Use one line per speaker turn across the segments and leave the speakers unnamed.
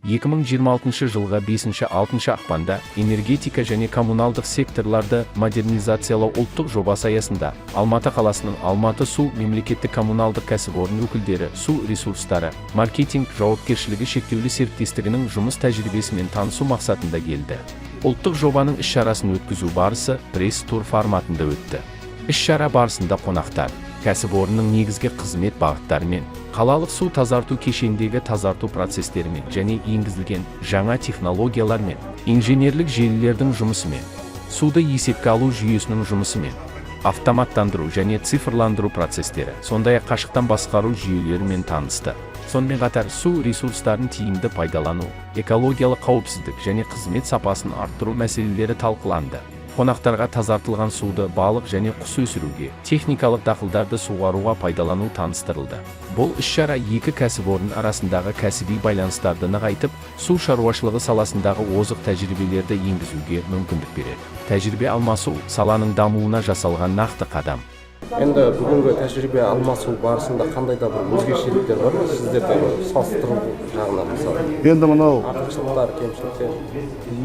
2026 жылға 5-6 ақпанда энергетика және коммуналдық секторларды модернизациялау ұлттық жобасы аясында Алматы қаласының Алматы су мемлекеттік коммуналдық кәсіпорын өкілдері су ресурстары маркетинг жауапкершілігі шектеулі серіктестігінің жұмыс тәжірибесімен танысу мақсатында келді. Ұлттық жобаның іс-шарасын өткізу барысы пресс-тур форматында өтті. Іс-шара барысында қонақтар кәсіпорынның негізгі қызмет бағыттарымен, қалалық су тазарту кешендегі тазарту процестерімен және енгізілген жаңа технологиялармен, инженерлік желілердің жұмысымен, суды есепке алу жүйесінің жұмысымен, автоматтандыру және цифрландыру процестері, сондай-ақ қашықтан басқару жүйелерімен танысты. Сонымен қатар су ресурстарын тиімді пайдалану, экологиялық қауіпсіздік және қызмет сапасын арттыру мәселелері талқыланды. Қонақтарға тазартылған суды балық және құс өсіруге, техникалық дақылдарды суғаруға пайдалану таныстырылды. Бұл іс-шара екі кәсіпорын арасындағы кәсіби байланыстарды нығайтып, су шаруашылығы саласындағы озық тәжірибелерді енгізуге мүмкіндік береді. Тәжірибе алмасу саланың дамуына жасалған нақты қадам.
Енді бүгінгі тәжірибе алмасу барысында қандай да бір өзгешеліктер бар ма сіздерде салыстыру жағынан мысалы?
Енді мынау
артықшылықтар, кемшіліктер.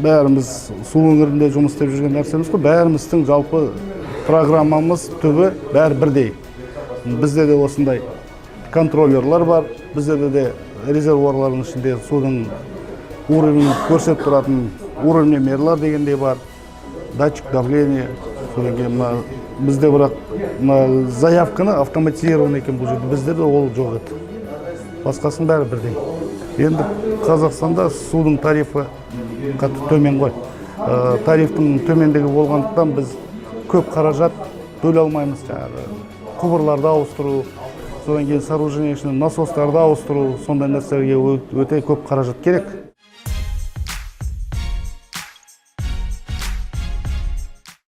Бәріміз су өңірінде жұмыс істеп жүрген нәрсеміз ғой. Бәріміздің жалпы программамыз түбі бәрі бірдей. Бізде де осындай контроллерлар бар. Бізде де резервуарлардың ішінде судың уровень көрсетіп тұратын уровнемерлар дегендей бар. Датчик давления. Содан кейін бізде бірақ заявканы автоматизирован екен бұл жерде. Бізде де ол жоқ еді. Басқасын бәрі бірдей. Енді Қазақстанда судың тарифі қатты төмен ғой. Тарифтің төмендігі болғандықтан біз көп қаражат бөле алмаймыз. Құбырларды ауыстыру, содан кейін сооружениесінің насостарды ауыстыру, сондай нәрселерге өте көп қаражат керек.